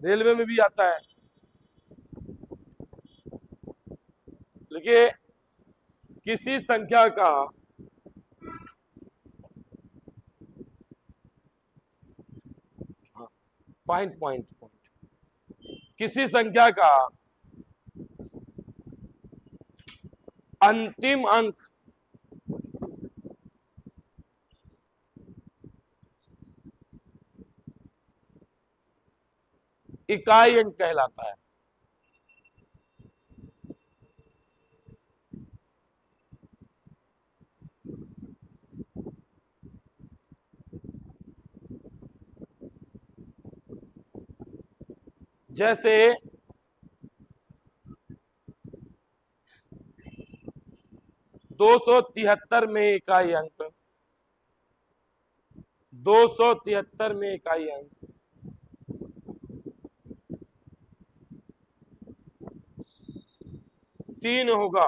Railway में भी आता है। लिखिए, किसी संख्या का पॉइंट पॉइंट पॉइंट किसी संख्या का अंतिम अंक इकाई अंक कहलाता है। जैसे 273 में इकाई अंक, 273 में इकाई अंक 3 होगा।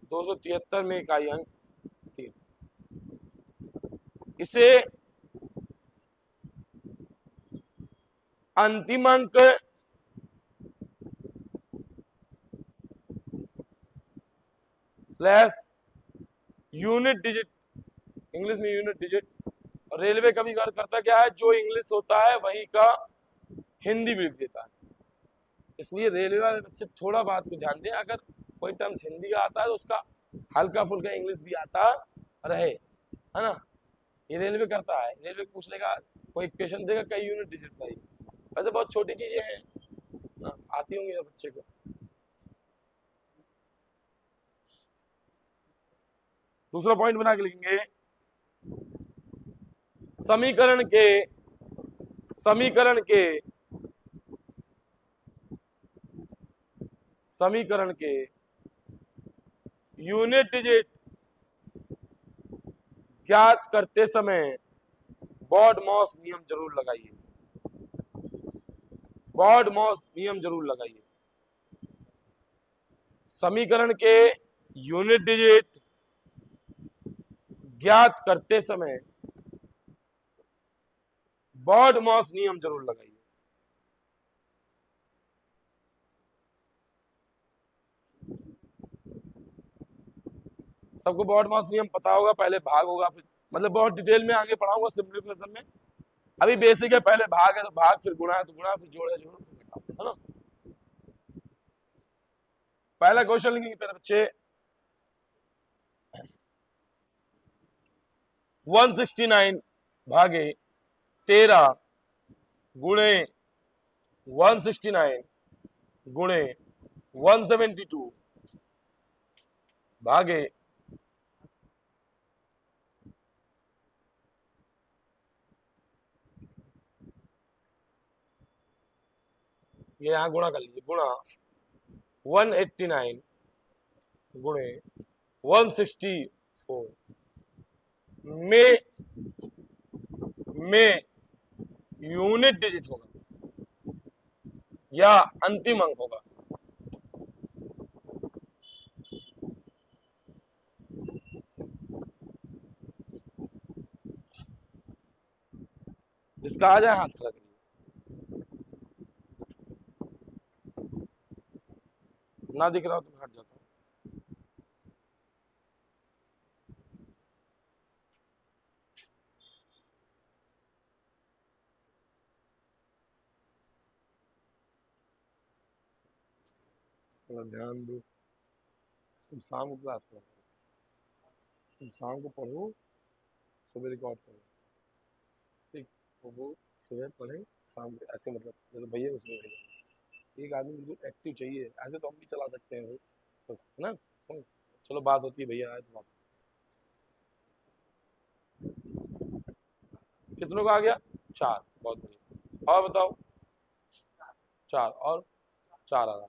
273 में इकाई अंक 3। इसे अंतिम अंक स्लैश यूनिट डिजिट, इंग्लिश में यूनिट डिजिट। और रेलवे कभी करता क्या है, जो इंग्लिश होता है वही का हिंदी भी लिख देता है। इसलिए रेलवे वाले बच्चे थोड़ा बात को ध्यान दें, अगर कोई टर्म्स हिंदी का आता है तो उसका हल्का फुल्का इंग्लिश भी आता रहे, है ना। ये रेलवे करता है, रेलवे पूछ लेगा, कोई क्वेश्चन देगा कई यूनिट डिजिट का ही। वैसे बहुत छोटी चीजें हैं ना, आती होंगी हर बच्चे को। दूसरा पॉइंट बना के लिखेंगे, समीकरण के समीकरण के यूनिट डिजिट ज्ञात करते समय बॉड-मॉस नियम जरूर लगाइए। बॉड-मॉस नियम जरूर लगाइए। समीकरण के यूनिट डिजिट ज्ञात करते समय बॉड-मॉस नियम जरूर लगाइए। सबको बॉड-मॉस नियम पता होगा, पहले भाग होगा, फिर मतलब बहुत डिटेल में आगे पढ़ाऊंगा सिंप्लीफिकेशन में। अभी बेसिक है, पहले भाग है तो भाग, फिर गुणा है तो गुणा, फिर जोड़ है जोड़, फिर घटाओ, है ना। पहला क्वेश्चन लिखेंगे मेरे बच्चे, 169 भागे 13 गुणे 169 गुणे 172 भागे ये यहां गुणा कर लीजिए, गुणा 189 गुणे 164 में यूनिट डिजिट होगा या अंतिम अंक होगा। जिसका आ जाए हाथ खड़ा करिए, ना दिख रहा हो तो हट जाता हूं। थोड़ा ध्यान दो, तुम शाम को क्लास में, तुम शाम को पढ़ो, सुबह रिकॉर्ड करो, ठीक। तो वो सुबह पढ़े, शाम को ऐसे, मतलब जैसे भैया उसमें भैया एक आदमी बिल्कुल एक्टिव चाहिए, ऐसे तो हम भी चला सकते हैं तो, है ना। चलो बात होती है, भैया आए तो बात। कितनों का आ गया? 4, बहुत बढ़िया। और बताओ, 4 और 4 आ रहा,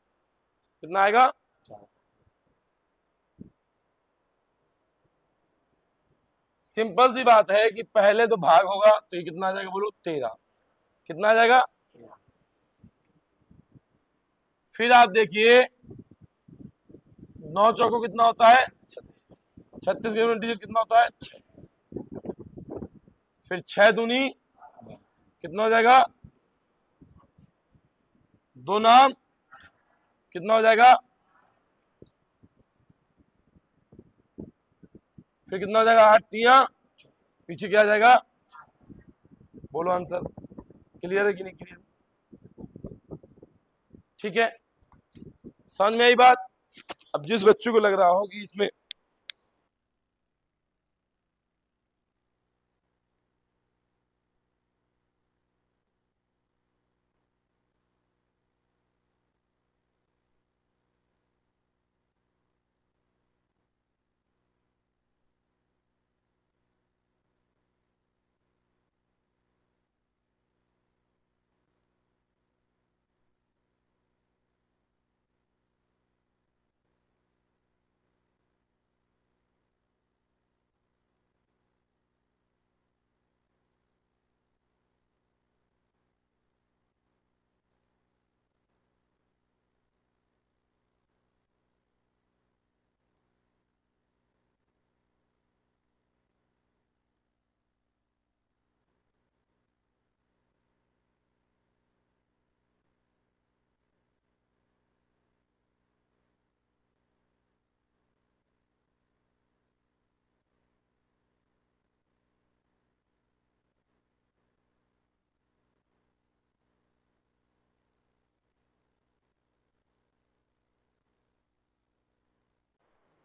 कितना आएगा? 4। सिंपल सी बात है कि पहले तो भाग होगा, तो ये कितना आ जाएगा बोलो? 13। कितना आ जाएगा? फिर आप देखिए 9 चौको कितना होता है? 36। 36 का यूनिट डिजिट कितना होता है? 6। फिर 6 दूनी कितना हो जाएगा, 2 नाम कितना हो जाएगा, फिर कितना हो जाएगा, 8 तिया, पीछे क्या आ जाएगा, बोलो आंसर। क्लियर है कि नहीं क्लियर? ठीक है, समझ में आई बात? अब जिस बच्चों को लग रहा हो कि इसमें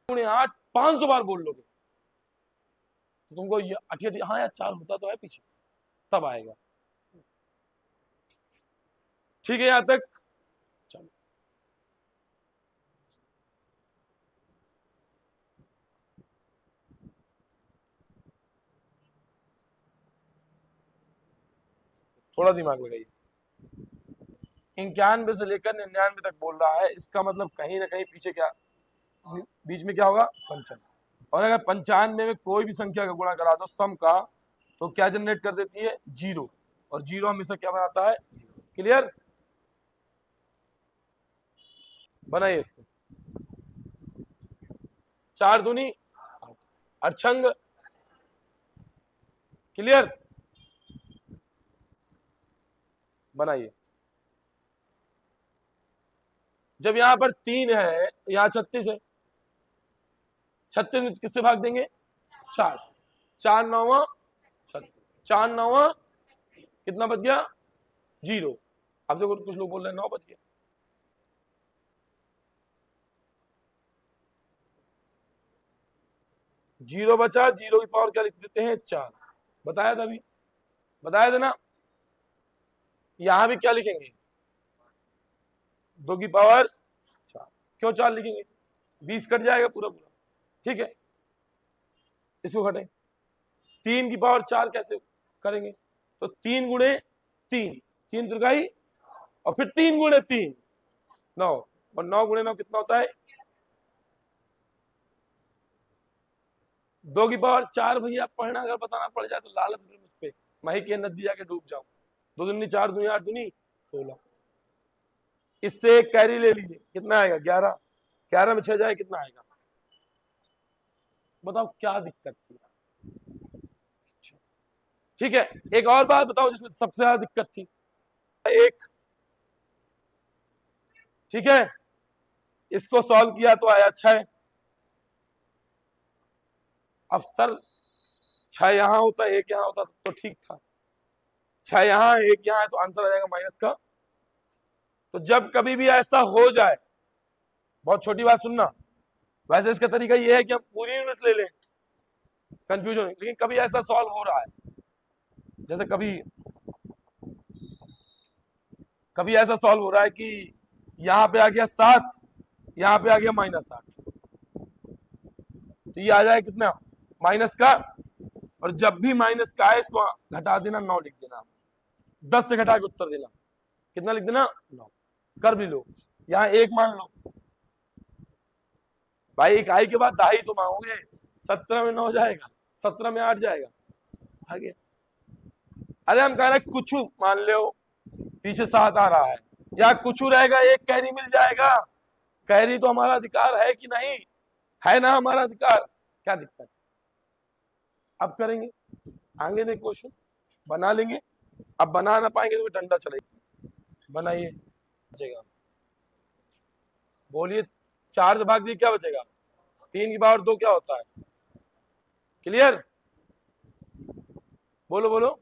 उन्हें 8 500 बार बोल लोगे तो तुमको ये अठी हाँ यार 4 होता तो है पीछे, तब आएगा। ठीक है, यहां तक चलो। थोड़ा दिमाग लगाइए। 91 से लेकर 99 तक बोल रहा है, इसका मतलब कहीं ना कहीं पीछे क्या, बीच में क्या होगा, 55। और अगर 95 में कोई भी संख्या का गुणा करा दो सम का, तो क्या जनरेट कर देती है, 0। और 0 हमेशा क्या बनाता है, 0। क्लियर? बनाइए इसको। 4 दूनी अड़छंग। क्लियर? बनाइए। जब यहां पर 3 है, यहां 36 है, 36 में किससे भाग देंगे, 4। 4 9 36, 4 9 कितना बच गया, 0। अब देखो कुछ लोग बोल रहे हैं 9 बच गया। जीरो बचा, 0 की पावर क्या लिख देते हैं, 4। बताया था अभी, बताया था ना। यहां भी क्या लिखेंगे, 2 की पावर 4। क्यों 4 लिखेंगे, 20 कट जाएगा पूरा पूरा। ठीक है, इसको घटे। 3 की पावर 4 कैसे करेंगे, तो 3 गुणे 3, 3 त्रिकाई, और फिर 3 गुणे 3 9, और 9 गुणे 9 कितना होता है, 2 की पावर 4। भैया पढ़ना अगर बताना पड़ जाए तो लालच मुझ पे, मही के नदी जाके डूब जाऊं। 2 दूनी 4 दूनी 8 दूनी 16। इससे एक कैरी ले लीजिए, कितना आएगा, 11। 11 में 6 जाए कितना आएगा, बताओ क्या दिक्कत थी। ठीक है, एक और बात बताओ जिसमें सबसे ज्यादा दिक्कत थी, एक, ठीक है, इसको सॉल्व किया तो आया 6। अब सर 6 यहां होता, 1 यहां होता तो ठीक था, 6 यहां 1 यहां है, तो आंसर आ जाएगा माइनस का। तो जब कभी भी ऐसा हो जाए, बहुत छोटी बात सुनना, वैसे इसका तरीका ये है कि हम पूरी यूनिट ले लें, कंफ्यूजन, लेकिन कभी ऐसा सॉल्व हो रहा है, जैसे कभी कभी ऐसा सॉल्व हो रहा है कि यहां पे आ गया 7, यहां पे आ गया -8, तो ये आ जाए कितना, माइनस का। और जब भी माइनस का है इसको घटा देना, 9 लिख देना, 10 से घटा के उत्तर देना, कितना लिख देना, 9। कर भी लो, यहां 1 मान लो, भाई इकाई के बाद दाही तो मांगोगे, 17 में 9 जाएगा, 17 में 8 जाएगा, आगे। अरे हम कह रहे कुछ मान लो, पीछे 7 आ रहा है, या कुछ रहेगा, एक कैरी मिल जाएगा, कैरी तो हमारा अधिकार है कि नहीं, है ना हमारा अधिकार, क्या दिक्कत, अब करेंगे। आगे नहीं क्वेश्चन बना लेंगे, अब बना ना पाएंगे तो डंडा चलेगा। बनाइए, बचेगा, बोलिए। 4 से भाग दिए क्या बचेगा? 3 की पावर 2 क्या होता है? क्लियर? बोलो बोलो।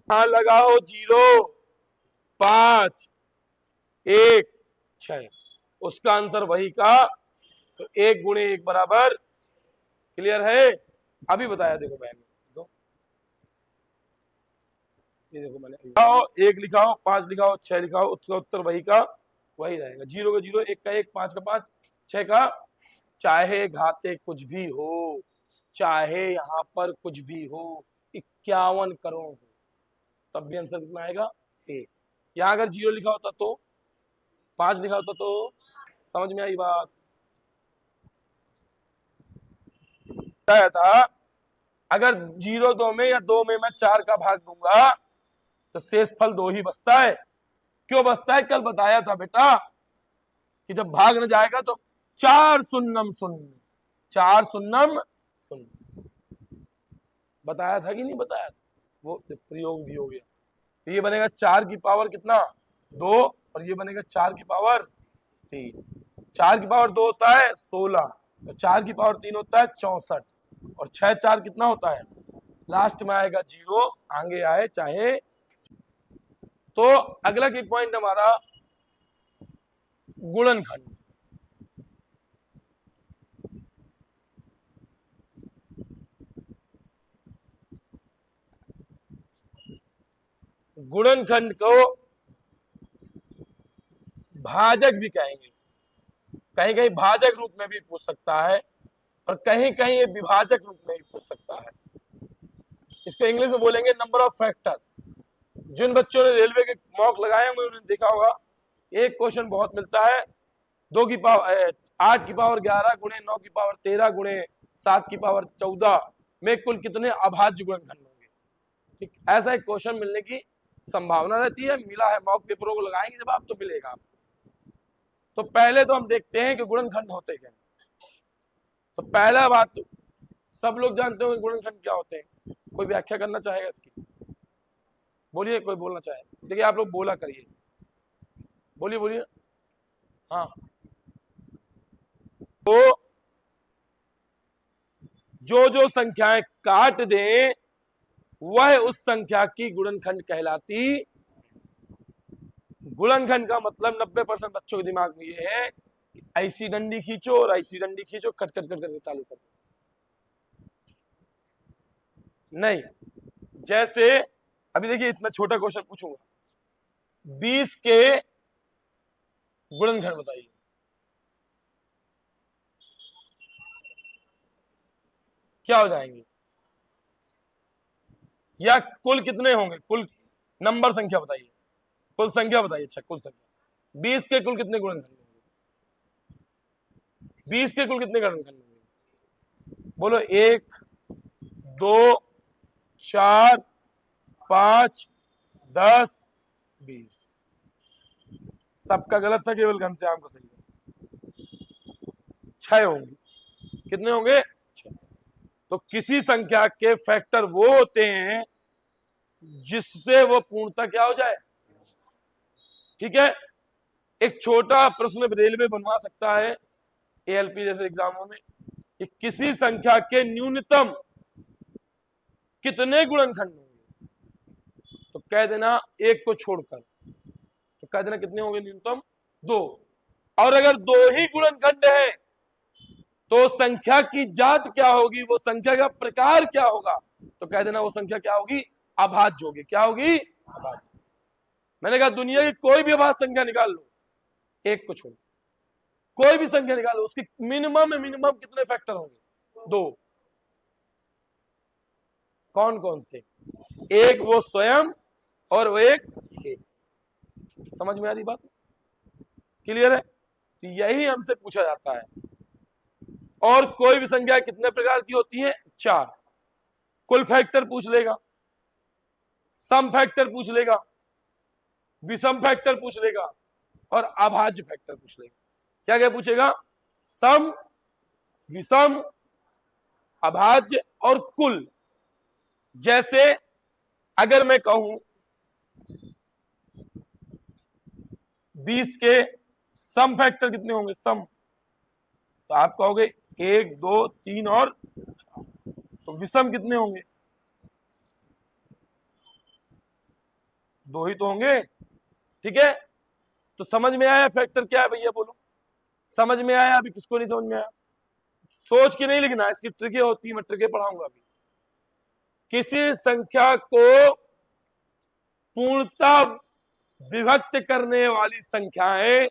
हाँ लगाओ, 0, 5, 1, 6, उसका आंसर वही का। तो 1 गुणे 1 बराबर, क्लियर है? अभी बताया, देखो मैंने, दो, ये देखो मैंने लिखाओ, 1 लिखाओ, 5 लिखाओ, 6 लिखाओ, उसका उत्तर वही का वही रहेगा। 0 का 0, 1 का 1, 5 का 5, 6 का, चाहे घाते कुछ भी हो, चाहे यहाँ पर कुछ भी हो, 51 करोड़ हो, तब भी आंसर कितना आएगा? 1। यहाँ अगर 0 लिखा होता तो, 5 लिखा होता तो, समझ में आई बात? बताया था अगर 0 2 में या 2 में मैं 4 का भाग दूंगा तो शेष फल 2 ही बचता है। क्यों बचता है? कल बताया था बेटा कि जब भाग न जाएगा तो 4 शून्यम शून्य, 4 शून्यम शून्य, बताया था कि नहीं बताया था? वो प्रयोग भी हो गया। तो ये बनेगा 4 की पावर कितना? 2, और ये बनेगा 4 की पावर 3। 4 की पावर 2 होता है 16, और 4 की पावर 3 होता है 64, और 6 4 कितना होता है? लास्ट में आएगा 0, आगे आए चाहे। तो अगला की पॉइंट हमारा गुणनखंड। गुणनखंड को भाजक भी कहेंगे, कहीं कहीं भाजक रूप में भी पूछ सकता है, और कहीं कहीं ये विभाजक रूप में भी पूछ सकता है। इसको इंग्लिश में बोलेंगे नंबर ऑफ फैक्टर। जिन बच्चों ने रेलवे के मॉक लगाए होंगे उन्होंने देखा होगा, एक क्वेश्चन बहुत मिलता है, 2 की पावर 8 की पावर 11 गुणे 9 की पावर 13 गुणे 7 की पावर 14 में कुल कितने अभाज्य गुणनखंड होंगे। ठीक, ऐसा एक क्वेश्चन मिलने की संभावना रहती है। मिला है, मॉक पेपरों को लगाएंगे जब आप तो मिलेगा आपको। तो पहले तो हम देखते हैं कि गुणनखंड होते क्या। तो पहला बात तो सब लोग जानते हो गुणनखंड क्या होते हैं, कोई व्याख्या करना चाहेगा इसकी? बोलिए, कोई बोलना चाहे? देखिए आप लोग बोला करिए, बोलिए बोलिए। हाँ, तो जो जो संख्याएं काट दें वह उस संख्या की गुणनखंड कहलाती। गुणनखंड का मतलब 90% बच्चों के दिमाग में ये है कि ऐसी डंडी खींचो और ऐसी डंडी खींचो, कट कट कट करके चालू कर। नहीं, जैसे अभी देखिए इतना छोटा क्वेश्चन पूछूंगा, 20 के गुणनखंड बताइए। क्या हो जाएंगे? या कुल कितने होंगे? कुल नंबर संख्या बताइए, कुल संख्या बताइए। अच्छा, कुल संख्या 20 के कुल कितने गुणनखंड होंगे? 20 के कुल कितने गुणनखंड होंगे? बोलो। 1, 2, 4, 5, 10, 20। सबका गलत था, केवल घनश्याम का सही था। 6 होंगे। कितने होंगे? 6। तो किसी संख्या के फैक्टर वो होते हैं जिससे वो पूर्णतः क्या हो जाए। ठीक है, एक छोटा प्रश्न रेलवे बनवा सकता है एएलपी जैसे एग्जामों में कि किसी संख्या के न्यूनतम कितने गुणनखंड होंगे, तो कह देना 1 को छोड़कर, तो कह देना कितने होंगे न्यूनतम? 2। और अगर 2 ही गुणनखंड है तो संख्या की जात क्या होगी, वो संख्या का प्रकार क्या होगा, तो कह देना वो संख्या क्या होगी? अभाज्य होगी। क्या होगी? अभाज्य। मैंने कहा दुनिया की कोई भी अभाज्य संख्या निकाल लो, 1 को छोड़। कोई भी संख्या निकालो, उसके मिनिमम में मिनिमम कितने फैक्टर होंगे? 2। कौन कौन से? एक वो स्वयं और वो एक। समझ में आ रही बात? क्लियर है? तो यही हमसे पूछा जाता है। और कोई भी संख्या कितने प्रकार की होती है? 4। कुल फैक्टर पूछ लेगा, सम फैक्टर पूछ लेगा, विषम फैक्टर पूछ लेगा और अभाज्य फैक्टर पूछ लेगा। क्या क्या पूछेगा? सम, विषम, अभाज्य और कुल। जैसे अगर मैं कहूं 20 के सम फैक्टर कितने होंगे? सम, तो आप कहोगे 1 2 3 और 4। तो विषम कितने होंगे? 2 ही तो होंगे। ठीक है, तो समझ में आया फैक्टर क्या है भैया? बोलो, समझ में आया? अभी किसको नहीं समझ में आया? सोच के नहीं लिखना, इसकी ट्रिकें होती है, मैं ट्रिकें पढ़ाऊंगा अभी। किसी संख्या को पूर्णतः विभक्त करने वाली संख्याएं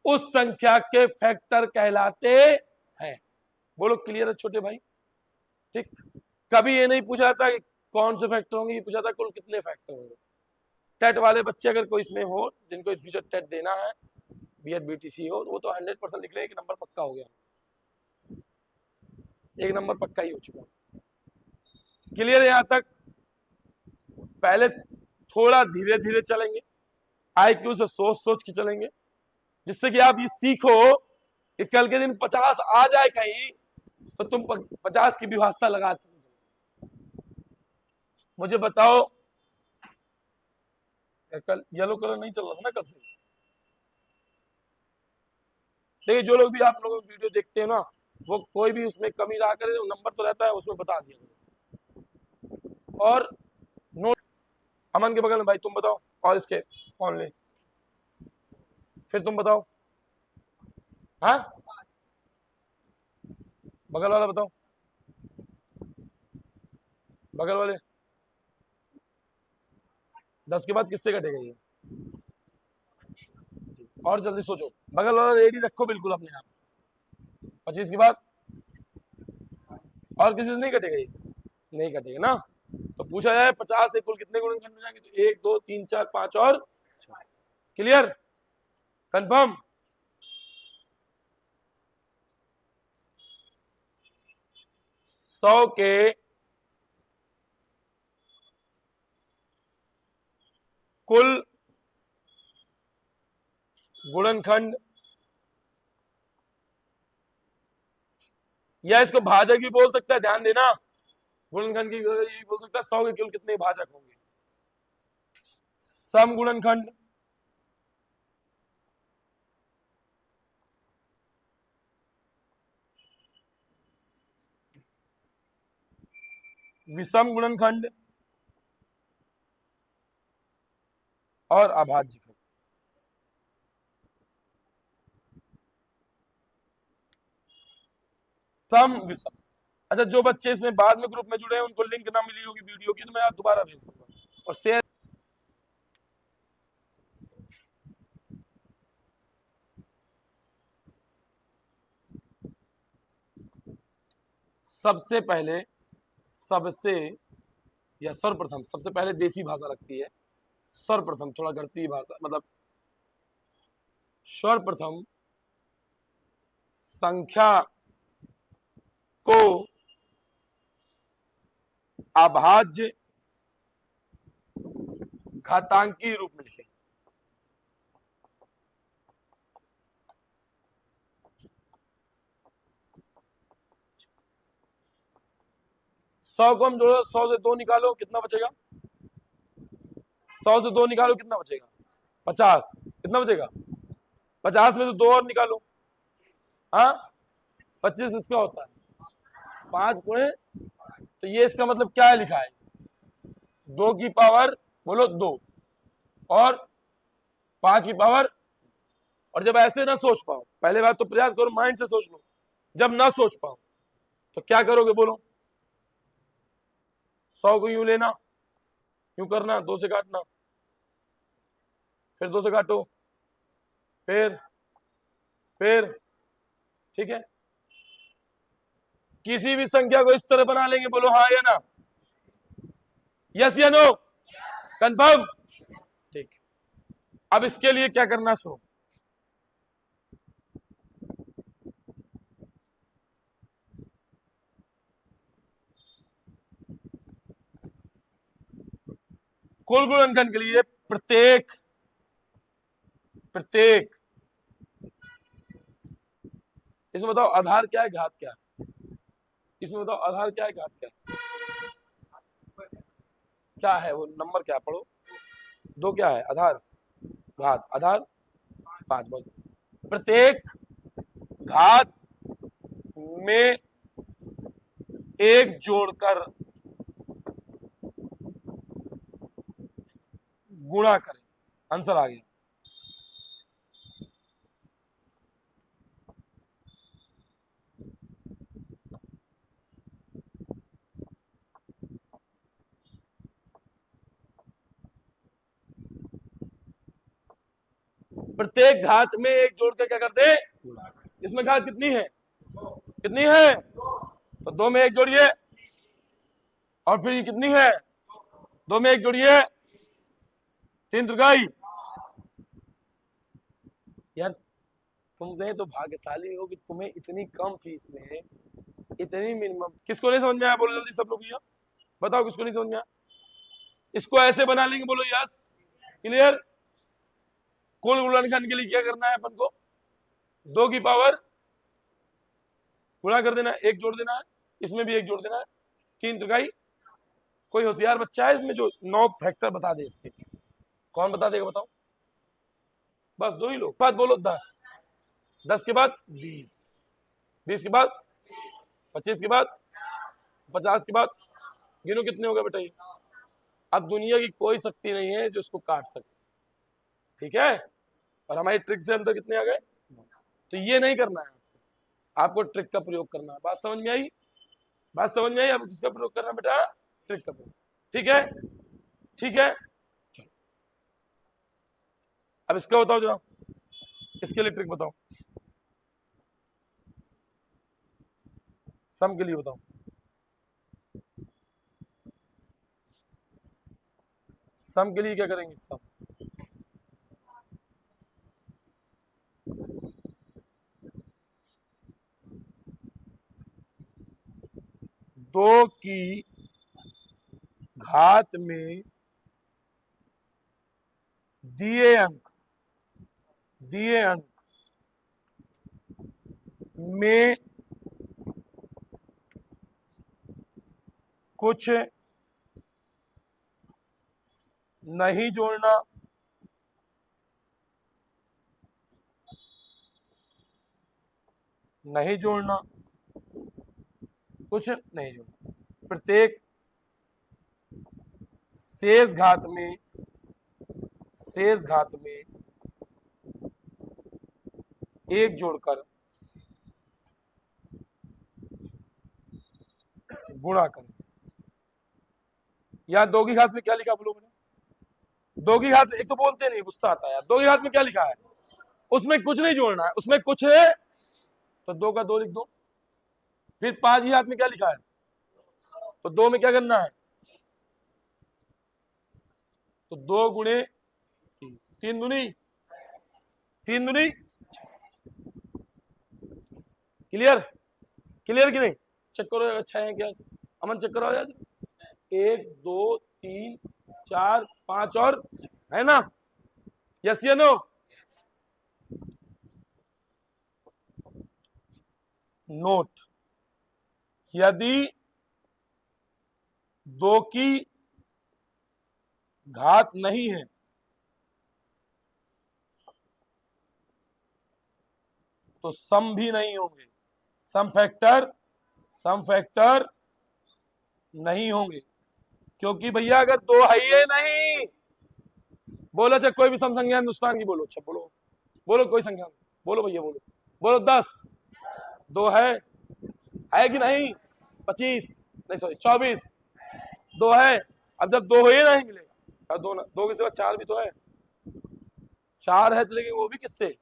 उस संख्या के फैक्टर कहलाते हैं। बोलो क्लियर है छोटे भाई? ठीक, कभी ये नहीं पूछा था कि कौन से फैक्टर होंगे, ये पूछा था कुल कितने फैक्टर होंगे। टेट वाले बच्चे अगर कोई इसमें हो, जिनको फ्यूचर टेट देना है, बीएड बीटीसी हो, वो तो 100% लिख ले, 1 नंबर पक्का हो गया, 1 नंबर पक्का ही हो चुका। क्लियर है यहां तक? पहले थोड़ा धीरे धीरे चलेंगे, आईक्यू से सोच सोच के चलेंगे, जिससे कि आप ये सीखो कि कल के दिन 50 आ जाए कहीं तो तुम 50 की व्यवस्था लगा। मुझे बताओ, कल येलो कलर नहीं चल रहा था ना कल से? देखिए, जो लोग भी आप लोगों की वीडियो देखते हैं ना, वो कोई भी उसमें कमी रहा करे, नंबर तो रहता है उसमें बता दिया। और नोट अमन के बगल में भाई, तुम बताओ, और इसके ऑनलाइन, फिर तुम बताओ। हाँ, बगल वाला बताओ, बगल वाले 10 के बाद किससे कटेगा ये? और जल्दी सोचो, बगल वाला रेडी रखो बिल्कुल अपने आप। 25 के बाद और किसी से नहीं कटेगा ये? नहीं कटेगा ना। तो पूछा जाए 50 से कुल कितने गुणनखंड हो जाएंगे? तो 1 2 3 4 5 और 6। क्लियर? कंफर्म? सौ के कुल गुणनखंड, या इसको भाजक भी बोल सकता है, ध्यान देना। गुणनखंड की ये बोल सकता है 100 के कुल कितने भाजक होंगे? सम गुणनखंड, विषम गुणनखंड और अभाज्य फैक्टर। सम विषम। अच्छा, जो बच्चे इसमें बाद में ग्रुप में जुड़े हैं उनको लिंक ना मिली होगी वीडियो की, तो मैं दोबारा भेज दूंगा और शेयर। सबसे पहले, सबसे या सर्वप्रथम, सबसे पहले देसी भाषा लगती है, सर्वप्रथम थोड़ा गणती भाषा, मतलब सर्वप्रथम संख्या को अभाज्य घातांकी रूप में लिखें। सौ को हम जोड़ो, 100 से 2 निकालो, कितना बचेगा? 100 से 2 निकालो, कितना बचेगा? 50। कितना बचेगा? 50 में तो 2 और निकालो। हाँ, 25 इसका होता है 5 गुणे, तो ये इसका मतलब क्या है लिखा है? 2 की पावर, बोलो 2 और 5 की पावर। और जब ऐसे ना सोच पाओ, पहले बात तो प्रयास करो माइंड से सोच लो। जब ना सोच पाओ तो क्या करोगे? बोलो। 100 को यूं लेना, यूं करना, 2 से काटना, फिर 2 से काटो, फिर फिर ठीक है, किसी भी संख्या को इस तरह बना लेंगे, बोलो हाँ या ना, यस या नो, कंफर्म, ठीक। अब इसके लिए क्या करना सुनो, कुल गुणनखंड के लिए प्रत्येक प्रत्येक इसमें बताओ आधार क्या है, घात क्या है, इसमें बताओ आधार क्या है, घात क्या है, क्या है वो नंबर, क्या पढ़ो, दो क्या है, आधार घात, आधार 5, बहुत। प्रत्येक घात में एक जोड़कर गुणा करें, आंसर आ गया। प्रत्येक घात में एक जोड़कर क्या करते हैं, इसमें घात कितनी है, कितनी है, तो 2 में एक जोड़िए, और फिर ये कितनी है, 2 में एक जोड़िए, 3 त्रिकाई। यार तुमने तो भाग्यशाली हो कि तुम्हें इतनी कम फीस में इतनी मिनिमम, किसको नहीं समझ में आया, बोलो जल्दी सब लोग, भैया बताओ किसको नहीं समझ में आया, इसको ऐसे बना लेंगे, बोलो यस, क्लियर। कुल गुणनखंड के लिए क्या करना है अपन को, 2 की पावर गुणा कर देना है, एक जोड़ देना है, इसमें भी एक जोड़ देना है, 3 त्रिकाई। कोई होशियार बच्चा है इसमें जो 9 फैक्टर बता दे इसके, कौन बता देगा बताओ, बस 2 ही लोग, बाद बोलो 10, 10 के बाद 20, 20 के बाद 25 के बाद 50 के बाद, गिनो कितने हो गए बेटा ये। अब दुनिया की कोई शक्ति नहीं है जो इसको काट सके, ठीक है, और हमारी ट्रिक से अंदर कितने आ गए, तो ये नहीं करना है आपको ट्रिक का प्रयोग करना है, बात समझ में आई, बात समझ में आई, अब किसका प्रयोग करना बेटा, ट्रिक का प्रयोग, ठीक है, ठीक है, चलो अब इसका बताओ जरा, इसके लिए ट्रिक बताओ, सम के लिए बताओ, सम के लिए क्या करेंगे, सम, दो की घात में दिए अंक में कुछ नहीं जोड़ना, नहीं जोड़ना, कुछ नहीं जोड़ना, प्रत्येक शेष घात में एक जोड़कर गुणा करें। या 2 की घात में क्या लिखा बोलो मैंने, 2 की घात, एक तो बोलते नहीं, गुस्सा आता है यार, 2 की घात में क्या लिखा है, उसमें कुछ नहीं जोड़ना है, उसमें कुछ है तो 2 का 2 लिख दो, फिर 5 की घात में क्या लिखा है, तो 2 में क्या करना है, तो 2 गुणे 3, 3 दूनी 3 दूनी, क्लियर, क्लियर कि नहीं, चेक करो अच्छा है क्या, अमन चेक करो यार, 1 2 3 4 5 और है ना, यस या नो, नोट, यदि 2 की घात नहीं है तो सम भी नहीं होंगे, सम फैक्टर नहीं होंगे, क्योंकि भैया अगर 2 है ही नहीं, बोलो चाहे कोई भी सम संख्या हिंदुस्तान की बोलो, अच्छा बोलो, बोलो कोई संख्या, बोलो भैया बोलो, बोलो 10, 2 है कि नहीं, 25 नहीं सॉरी 24, 2 है, अब जब 2 ही नहीं मिलेगा, 2 के सिवा 4 भी तो है, 4 है तो, लेकिन वो भी किससे,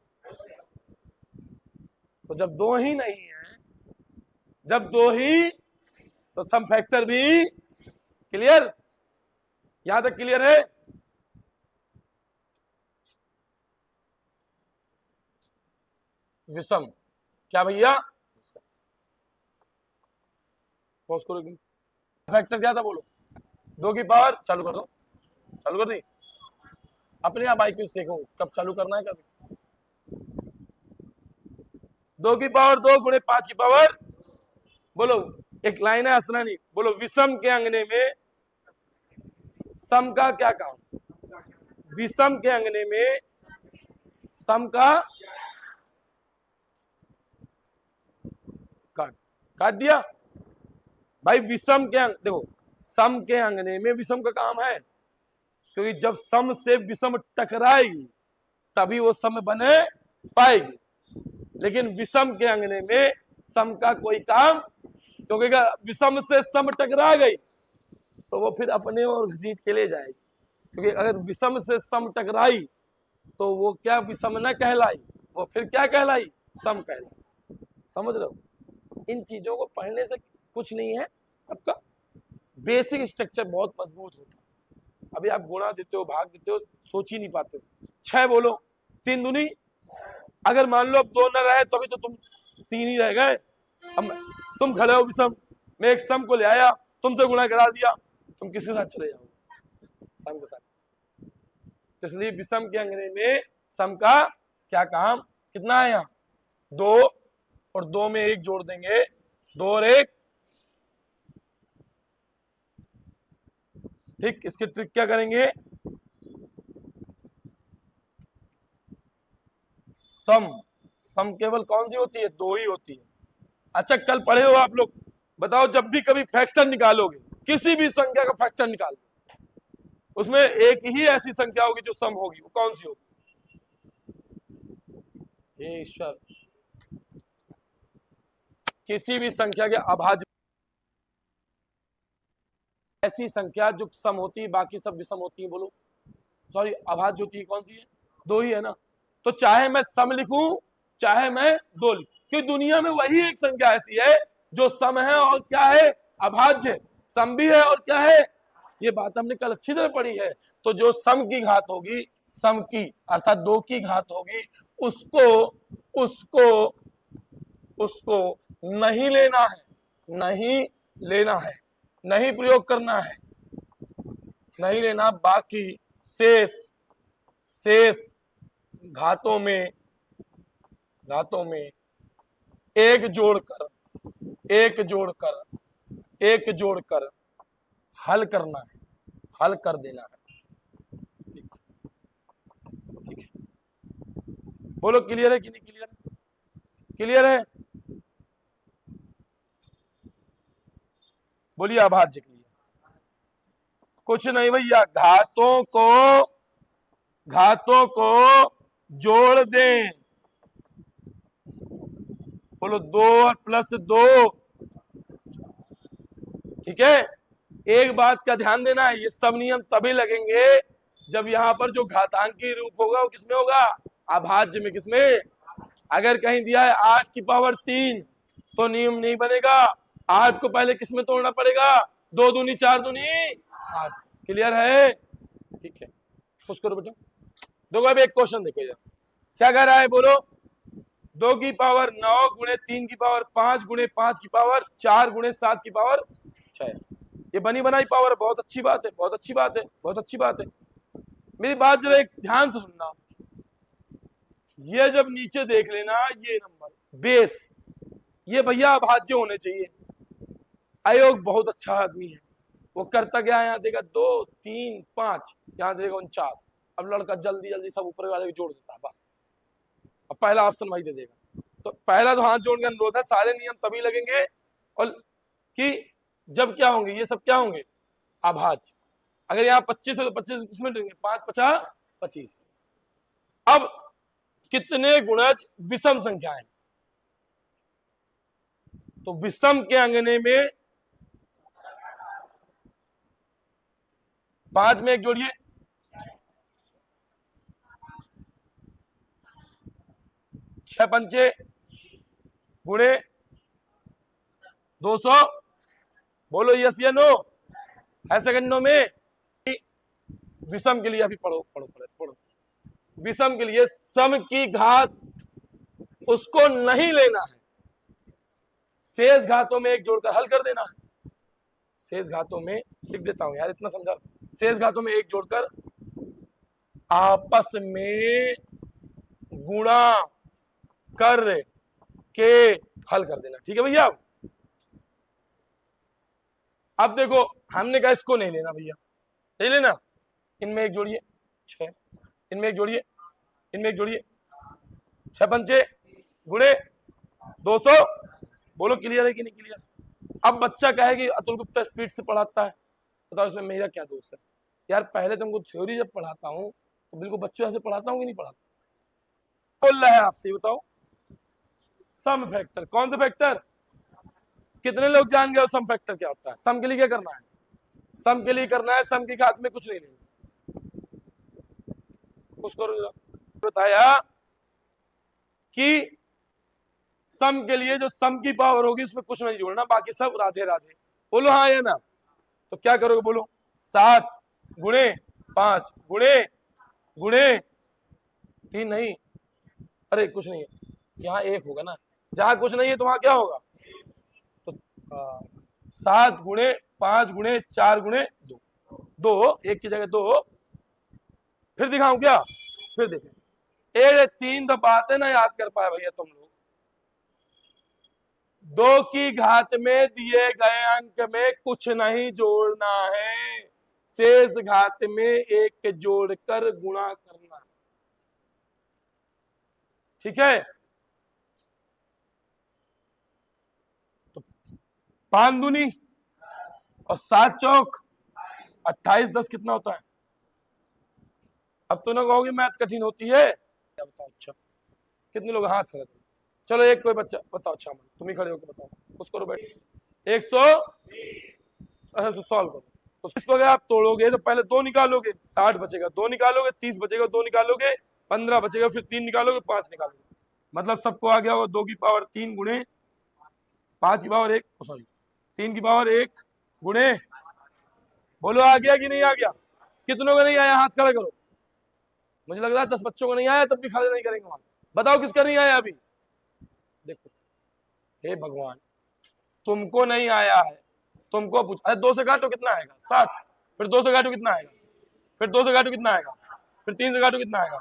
तो जब दो ही नहीं है, जब दो ही, तो सम फैक्टर भी क्लियर, यहां तक क्लियर है। विषम क्या भैया, पॉज करो, फैक्टर क्या था बोलो, 2 की पावर, चालू कर दो, चालू कर दी, अपने आप आई क्यों देखो कब चालू करना है, कभी 2 की पावर 2 गुणे 5 की पावर, बोलो एक लाइन है असरानी, बोलो विषम के अंगने में सम का क्या काम, विषम के अंगने में सम का, काट काट दिया भाई, विषम के अंग देखो, सम के अंगने में विषम का काम है, क्योंकि जब सम से विषम टकराएगी तभी वो सम बने पाएगी, लेकिन विषम के अंगने में सम का कोई काम, क्योंकि अगर विषम से सम टकरा गई तो वो फिर अपने और घसीट के ले जाएगी, क्योंकि अगर विषम से सम टकराई तो वो क्या विषम न कहलाई, वो फिर क्या कहलाई, सम कहलाई। समझ रहे हो, इन चीजों को पढ़ने से कुछ नहीं है, आपका बेसिक स्ट्रक्चर बहुत मजबूत होता है। अभी आप गुणा देते हो, भाग देते हो, सोच ही नहीं पाते हो। 6 बोलो, 3 दूनी, अगर मान लो अब 2 न रहे तो अभी तो तुम 3 ही रह गए। अब तुम खड़े हो विषम, मैं एक सम को ले आया, तुमसे गुणा करा दिया, तुम किसके साथ चले जाओगे, सम के साथ। तो इसलिए विषम के अंगने में सम का क्या काम, कितना है यहाँ 2, और 2 में 1 जोड़ देंगे, 2 और 1, ठीक। इसकी ट्रिक क्या करेंगे, सम, सम केवल कौन सी होती है, 2 ही होती है। अच्छा कल पढ़े हो आप लोग, बताओ जब भी कभी फैक्टर निकालोगे, किसी भी संख्या का फैक्टर निकालो, उसमें एक ही ऐसी संख्या होगी जो सम होगी, वो कौन सी होगी, हे ईश्वर, किसी भी संख्या के अभाज्य ऐसी संख्या जो सम होती है, बाकी सब विषम होती है, बोलो सॉरी अभाज्य होती है, कौन सी है, 2 ही है ना। तो चाहे मैं सम लिखूं चाहे मैं 2 लिखूं, क्योंकि दुनिया में वही एक संख्या ऐसी है जो सम है और क्या है, अभाज्य, सम भी है और क्या है, ये बात हमने कल अच्छी तरह पढ़ी है। तो जो सम की घात होगी, सम की अर्थात 2 की घात होगी, उसको उसको उसको नहीं लेना है, नहीं लेना है, नहीं प्रयोग करना है, नहीं लेना, बाकी शेष शेष घातों में एक जोड़कर हल करना है, हल कर देना है, ठीक है। बोलो क्लियर है कि नहीं क्लियर है, क्लियर है, बोलिए अभाज्य के लिए कुछ नहीं भैया, घातों को जोड़ दें, बोलो 2 और +2, ठीक है। एक बात का ध्यान देना है, ये सब नियम तभी लगेंगे जब यहां पर जो घातांकी रूप होगा वो किसमें होगा, अभाज्य में, किसमें, अगर कहीं दिया है 8 की पावर 3 तो नियम नहीं बनेगा, 8 को पहले किसमें तोड़ना पड़ेगा, 2 दूनी 4 दूनी 8, क्लियर है, ठीक है। खुश करो बेटा, देखो अब एक क्वेश्चन देखो यार, क्या कह रहा है बोलो, 2 की पावर 9 गुणे 3 की पावर 5 गुणे 5 की पावर 4 गुणे 7 की पावर 6, ये बनी बनाई पावर, बहुत अच्छी बात है, बहुत अच्छी बात है, बहुत अच्छी बात है। मेरी बात जरा एक ध्यान से सुनना, ये जब नीचे देख लेना ये नंबर बेस, ये भैया अभाज्य होने चाहिए। आयोग बहुत अच्छा आदमी है, वो करता क्या है, यहाँ देगा 2 3 5, यहाँ देगा 49, अब लड़का जल्दी जल्दी सब ऊपर वाले को जोड़ देता है बस, अब पहला ऑप्शन वही दे देगा। तो पहला तो हाथ जोड़ने का अनुरोध है, सारे नियम तभी लगेंगे और कि जब क्या होंगे, ये सब क्या होंगे, अभाज्य। अगर यहाँ 25 है तो 25 किसमें देंगे, 5 5 25। अब कितने गुणज विषम संख्याएं, तो विषम के अंगने में 5 में 1 जोड़िए, 6 पंचे गुणे 200, बोलो यस या नो, है सेकंडों में। विषम के लिए अभी पढ़ो पढ़ो पढ़ो पढ़ो, विषम के लिए सम की घात उसको नहीं लेना है, शेष घातों में एक जोड़कर हल कर देना है। शेष घातों में लिख देता हूं यार, इतना समझा, शेष घातों में एक जोड़कर आपस में गुणा कर के हल कर देना, ठीक है भैया। अब देखो हमने कहा इसको नहीं लेना भैया, नहीं लेना, इनमें एक जोड़िए 6, इनमें एक जोड़िए, इनमें एक जोड़िए 6 पंचे गुणे 200, बोलो क्लियर है कि नहीं क्लियर। अब बच्चा कहे कि अतुल गुप्ता स्पीड से पढ़ाता है, बताओ इसमें मेरा क्या दोष है यार। पहले तुमको थ्योरी जब पढ़ाता हूँ तो बिल्कुल बच्चों ऐसे पढ़ाता हूँ कि नहीं पढ़ाता, बोल रहा है आपसे, बताओ सम फैक्टर, कौन सा फैक्टर, कितने लोग जान गए सम फैक्टर क्या होता है। सम के लिए क्या करना है, सम के लिए करना है, सम की घात में कुछ नहीं लेना, कुछ करो। बताया कि सम के लिए जो सम की पावर होगी उसमें कुछ नहीं जोड़ना, बाकी सब राधे राधे, बोलो हाँ या ना। तो क्या करोगे, बोलो 7 गुणे 5 गुणे गुणे 3, नहीं अरे कुछ नहीं है, यहाँ 1 होगा ना, जहां कुछ नहीं है तो वहां क्या होगा, तो 7 गुणे 5 गुणे 4 गुणे 2, 2 1 की जगह 2, फिर दिखाऊं क्या, फिर देखें 3 तो बातें ना याद कर पाए भैया तुम लोग। 2 की घात में दिए गए अंक में कुछ नहीं जोड़ना है, शेष घात में 1 जोड़कर गुणा करना, ठीक है। तो 5 दूनी और 7 चौक 28, 10 कितना होता है। अब तो ना कहोगे मैथ कठिन होती है, बताओ अच्छा कितने लोग हाथ खड़े, चलो एक कोई बच्चा बताओ, अच्छा तुम ही खड़े होकर बताओ, उसको करो बैठ 100, अच्छा सॉल्व करो। तो इसको अगर आप तोड़ोगे तो पहले 2 निकालोगे, 60 बचेगा, 2 निकालोगे 30 बचेगा, 2 निकालोगे 15 बचेगा, फिर 3 निकालोगे 5 निकालोगे, मतलब सबको आ गया होगा 2 की पावर 3 गुणे 5 की पावर 1, सॉरी 3 की पावर 1 गुणे, बोलो आ गया कि नहीं आ गया, कितनों को नहीं आया हाथ खड़ा करो। मुझे लग रहा है 10 बच्चों को नहीं आया तब भी खड़े नहीं करेंगे वहां, बताओ किसका नहीं आया अभी। देखो हे भगवान, तुमको नहीं आया है, तुमको पूछ, अरे 2 से काटो कितना आएगा 7, फिर 2 से काटो कितना आएगा, फिर 2 से काटो कितना आएगा, फिर 3 से काटो कितना आएगा,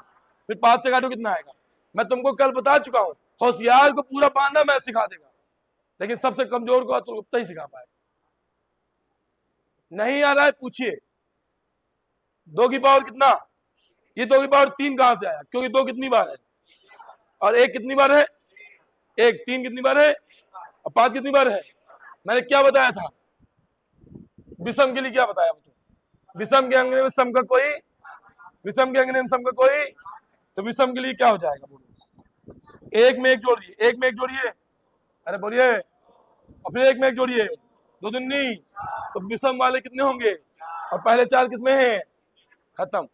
फिर 5 से काटो कितना आएगा। मैं तुमको कल बता चुका हूं, होशियार को पूरा बांधा मैं सिखा देगा, लेकिन सबसे कमजोर को अतुल गुप्ता ही सिखा पाएगा। नहीं आ रहा है पूछिए, 2 की पावर कितना, ये 2 की पावर 3 कहां से आया, क्योंकि 2 कितनी बार है और 1 कितनी बार है, 1 3 कितनी बार है और 5 कितनी बार है। मैंने क्या बताया था, विषम के लिए क्या बताया, विषम के अंगने में सम का कोई, विषम के अंगने में सम का कोई, तो विषम के लिए क्या हो जाएगा, बोलो 1 में 1 जोड़िए, 1 में 1 जोड़िए, अरे बोलिए, और फिर 1 में 1 जोड़िए, 2 दूनी, तो विषम वाले कितने होंगे, और पहले 4 किसमें है, खत्म।